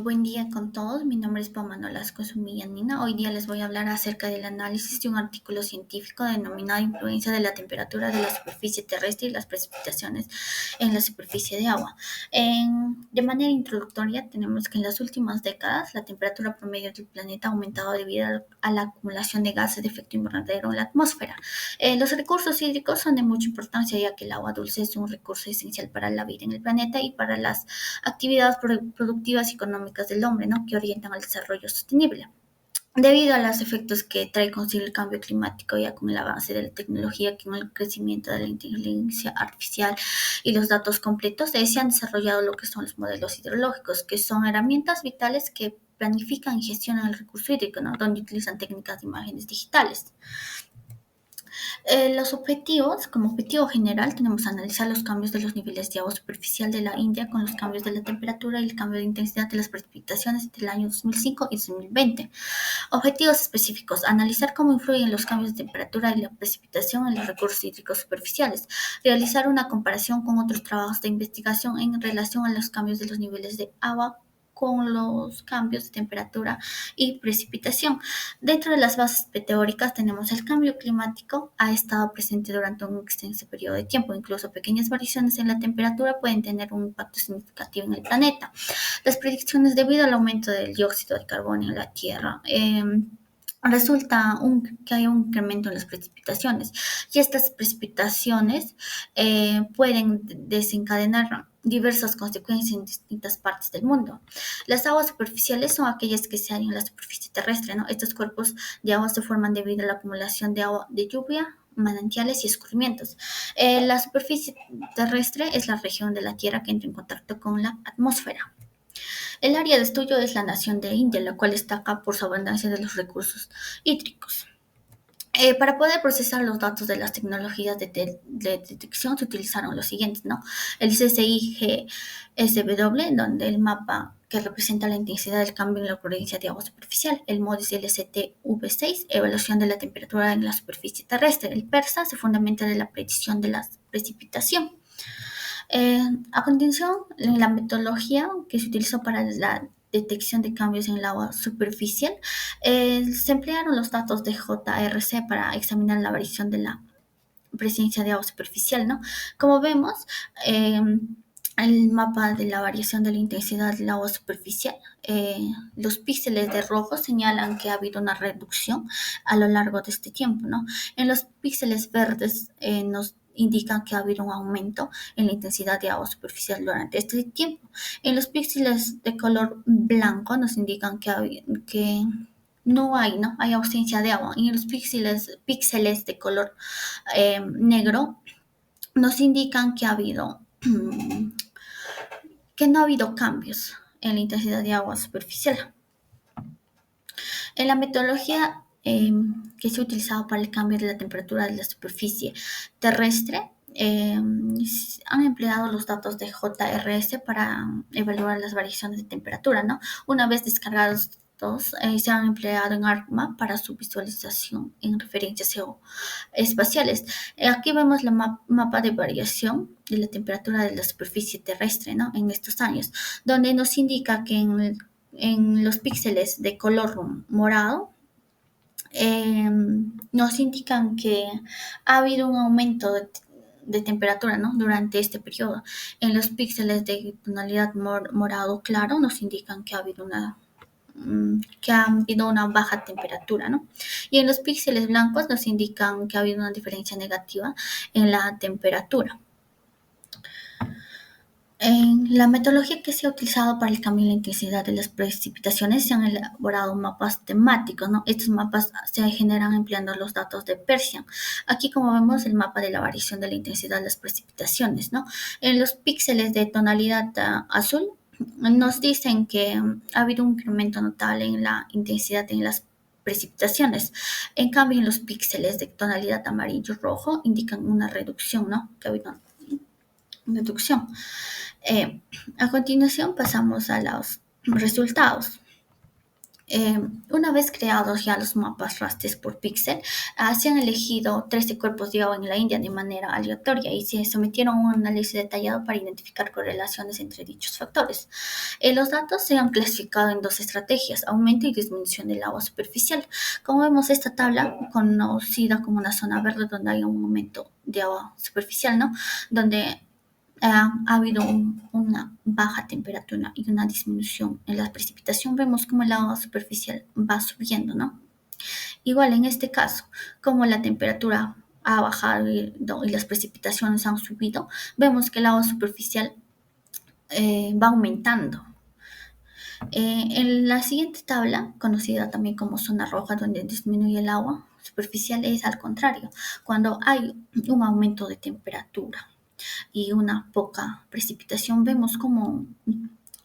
Buen día con todos, mi nombre es Pamela Nolasco Sumillanina. Hoy día les voy a hablar acerca del análisis de un artículo científico denominado Influencia de la temperatura de la superficie terrestre y las precipitaciones en la superficie de agua. De manera introductoria, tenemos que en las últimas décadas la temperatura promedio del planeta ha aumentado debido a la acumulación de gases de efecto invernadero en la atmósfera. Los recursos hídricos son de mucha importancia, ya que el agua dulce es un recurso esencial para la vida en el planeta y para las actividades productivas y económicas del hombre, ¿no? Que orientan al desarrollo sostenible. Debido a los efectos que trae consigo el cambio climático, ya con el avance de la tecnología, con el crecimiento de la inteligencia artificial y los datos completos, se han desarrollado lo que son los modelos hidrológicos, que son herramientas vitales que planifican y gestionan el recurso hídrico, ¿no? Donde utilizan técnicas de imágenes digitales. Los objetivos, como objetivo general, tenemos analizar los cambios de los niveles de agua superficial de la India con los cambios de la temperatura y el cambio de intensidad de las precipitaciones entre el año 2005 y 2020. Objetivos específicos, analizar cómo influyen los cambios de temperatura y la precipitación en los recursos hídricos superficiales. Realizar una comparación con otros trabajos de investigación en relación a los cambios de los niveles de agua con los cambios de temperatura y precipitación. Dentro de las bases teóricas tenemos el cambio climático ha estado presente durante un extenso periodo de tiempo. Incluso pequeñas variaciones en la temperatura pueden tener un impacto significativo en el planeta. Las predicciones debido al aumento del dióxido de carbono en la Tierra. Resulta que hay un incremento en las precipitaciones y estas precipitaciones pueden desencadenar diversas consecuencias en distintas partes del mundo. Las aguas superficiales son aquellas que se hallan en la superficie terrestre, ¿no? Estos cuerpos de agua se forman debido a la acumulación de agua de lluvia, manantiales y escurrimientos. La superficie terrestre es la región de la Tierra que entra en contacto con la atmósfera. El área de estudio es la nación de India, la cual destaca por su abundancia de los recursos hídricos. Para poder procesar los datos de las tecnologías de detección se utilizaron los siguientes, ¿no? El CCI-GSW, donde el mapa que representa la intensidad del cambio en la ocurrencia de agua superficial, el MODIS LSTV6, evaluación de la temperatura en la superficie terrestre, el PERSA se fundamenta de la predicción de la precipitación. A continuación, la metodología que se utilizó para la detección de cambios en el agua superficial, se emplearon los datos de JRC para examinar la variación de la presencia de agua superficial, ¿no? Como vemos, el mapa de la variación de la intensidad del agua superficial, los píxeles de rojo señalan que ha habido una reducción a lo largo de este tiempo, ¿no? En los píxeles verdes nos indican que ha habido un aumento en la intensidad de agua superficial durante este tiempo. En los píxeles de color blanco nos indican que no hay, ¿no? Hay ausencia de agua. Y en los píxeles de color negro nos indican que ha habido que no ha habido cambios en la intensidad de agua superficial. En la metodología que se ha utilizado para el cambio de la temperatura de la superficie terrestre, han empleado los datos de JRS para evaluar las variaciones de temperatura, ¿no? Una vez descargados se han empleado en ArcMap para su visualización en referencias geoespaciales. Aquí vemos el mapa de variación de la temperatura de la superficie terrestre, ¿no? En estos años, donde nos indica que en los píxeles de color morado nos indican que ha habido un aumento de temperatura, ¿no? Durante este periodo. En los píxeles de tonalidad morado claro nos indican que ha habido una baja temperatura, ¿no? Y en los píxeles blancos nos indican que ha habido una diferencia negativa en la temperatura. En la metodología que se ha utilizado para el cambio en la intensidad de las precipitaciones se han elaborado mapas temáticos, ¿no? Estos mapas se generan empleando los datos de Persian. Aquí, como vemos, el mapa de la variación de la intensidad de las precipitaciones, ¿no? En los píxeles de tonalidad azul nos dicen que ha habido un incremento notable en la intensidad en las precipitaciones. En cambio, en los píxeles de tonalidad amarillo-rojo indican una reducción, ¿no? Que ha habido una reducción. A continuación pasamos a los resultados. Eh, una vez creados ya los mapas rasters por píxel, se han elegido 13 cuerpos de agua en la India de manera aleatoria y se sometieron a un análisis detallado para identificar correlaciones entre dichos factores. Los datos se han clasificado en dos estrategias: aumento y disminución del agua superficial. Como vemos, esta tabla conocida como una zona verde, donde hay un aumento de agua superficial, ¿no? Donde ha habido una baja temperatura y una disminución en la precipitación. Vemos como el agua superficial va subiendo, ¿no? Igual en este caso, como la temperatura ha bajado y las precipitaciones han subido, vemos que el agua superficial va aumentando. En la siguiente tabla, conocida también como zona roja, donde disminuye el agua superficial, es al contrario, cuando hay un aumento de temperatura y una poca precipitación, vemos como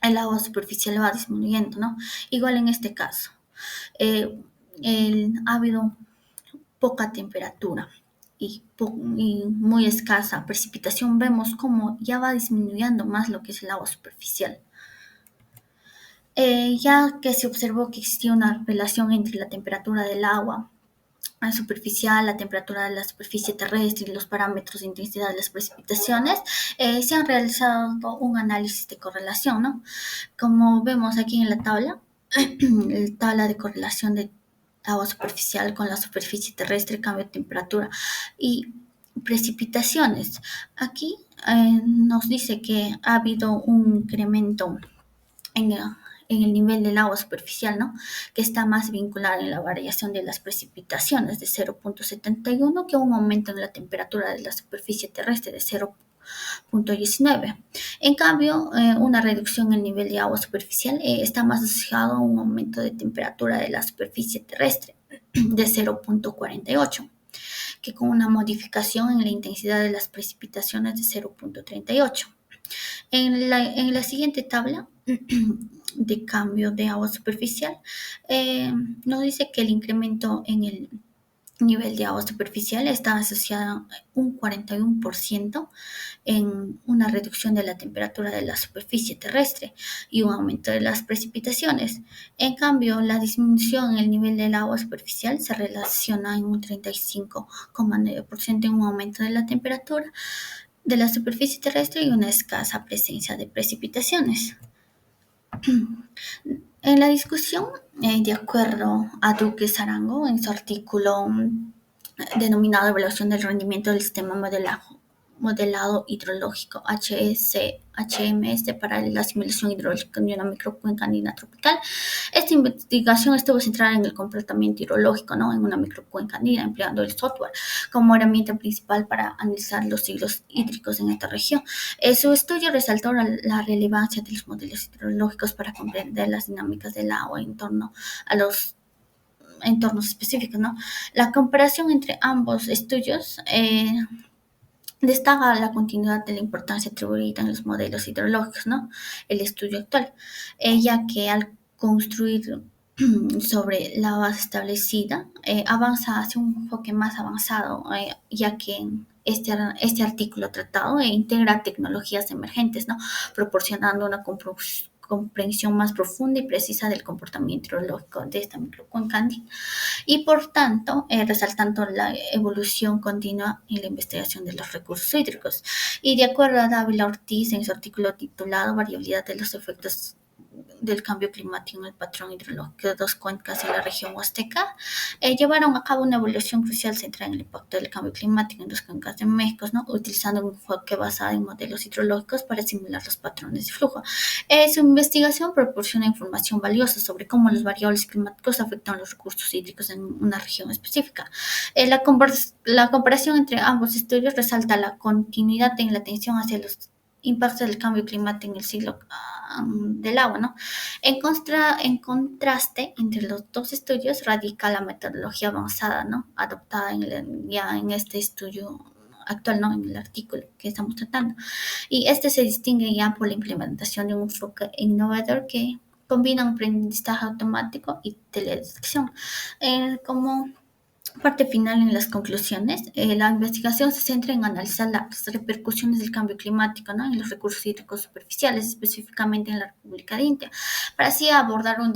el agua superficial va disminuyendo, ¿no? Igual en este caso, eh, ha habido poca temperatura y muy escasa precipitación, vemos como ya va disminuyendo más lo que es el agua superficial. Ya que se observó que existía una relación entre la temperatura del agua superficial, la temperatura de la superficie terrestre y los parámetros de intensidad de las precipitaciones, se han realizado un análisis de correlación, ¿no? Como vemos aquí en la tabla, la tabla de correlación de agua superficial con la superficie terrestre, cambio de temperatura y precipitaciones. Aquí nos dice que ha habido un incremento en, en el nivel del agua superficial, ¿no? Que está más vinculado en la variación de las precipitaciones de 0,71, que un aumento en la temperatura de la superficie terrestre de 0,19. En cambio, una reducción en el nivel de agua superficial está más asociado a un aumento de temperatura de la superficie terrestre de 0,48, que con una modificación en la intensidad de las precipitaciones de 0,38. En la siguiente tabla de cambio de agua superficial, nos dice que el incremento en el nivel de agua superficial está asociado un 41% en una reducción de la temperatura de la superficie terrestre y un aumento de las precipitaciones. En cambio, la disminución en el nivel del agua superficial se relaciona en un 35,9% en un aumento de la temperatura de la superficie terrestre y una escasa presencia de precipitaciones. En la discusión, de acuerdo a Duque Sarango, en su artículo denominado Evaluación del rendimiento del sistema modelado hidrológico HMS para la simulación hidrológica de una microcuenca andina tropical. Esta investigación estuvo centrada en el comportamiento hidrológico, ¿no? En una microcuenca andina, empleando el software como herramienta principal para analizar los ciclos hídricos en esta región. Su estudio resaltó la relevancia de los modelos hidrológicos para comprender las dinámicas del agua en torno a los entornos específicos, ¿no? La comparación entre ambos estudios destaca la continuidad de la importancia atribuida en los modelos hidrológicos, ¿no? El estudio actual, ya que al construir sobre la base establecida, avanza hacia un enfoque más avanzado, ya que este artículo tratado integra tecnologías emergentes, ¿no? Proporcionando una comprensión más profunda y precisa del comportamiento hidrológico de esta microcuenca andina y, por tanto, resaltando la evolución continua en la investigación de los recursos hídricos. Y de acuerdo a Dávila Ortiz, en su artículo titulado Variabilidad de los efectos del cambio climático en el patrón hidrológico de dos cuencas en la región huasteca, llevaron a cabo una evaluación crucial centrada en el impacto del cambio climático en dos cuencas de México, ¿no? Utilizando un enfoque basado en modelos hidrológicos para simular los patrones de flujo. Su investigación proporciona información valiosa sobre cómo los variables climáticos afectan los recursos hídricos en una región específica. La comparación entre ambos estudios resalta la continuidad en la atención hacia los impactos del cambio climático en el ciclo del agua, ¿no? En contraste entre los dos estudios radica la metodología avanzada, ¿no? Adoptada ya en este estudio actual, ¿no? En el artículo que estamos tratando. Y este se distingue ya por la implementación de un enfoque innovador que combina un aprendizaje automático y teledetección. Como parte final, en las conclusiones, la investigación se centra en analizar las repercusiones del cambio climático, ¿no? En los recursos hídricos superficiales, específicamente en la República de India, para así abordar un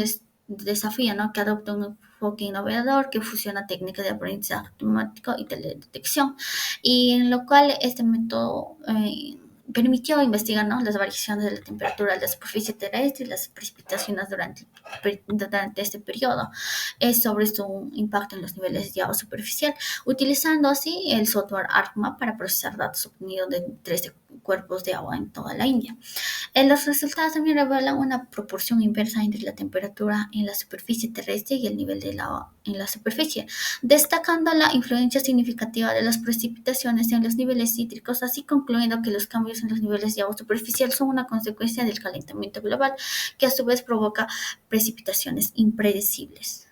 desafía, ¿no? Que adopta un enfoque innovador que fusiona técnicas de aprendizaje automático y teledetección, y en lo cual este método permitió investigar, ¿no?, las variaciones de la temperatura de la superficie terrestre y las precipitaciones durante este periodo, sobre su impacto en los niveles de agua superficial, utilizando así el software ArcMap para procesar datos obtenidos de 13 cuerpos de agua en toda la India. Los resultados también revelan una proporción inversa entre la temperatura en la superficie terrestre y el nivel del agua en la superficie, destacando la influencia significativa de las precipitaciones en los niveles hídricos, así concluyendo que los cambios en los niveles de agua superficial son una consecuencia del calentamiento global, que a su vez provoca precipitaciones impredecibles.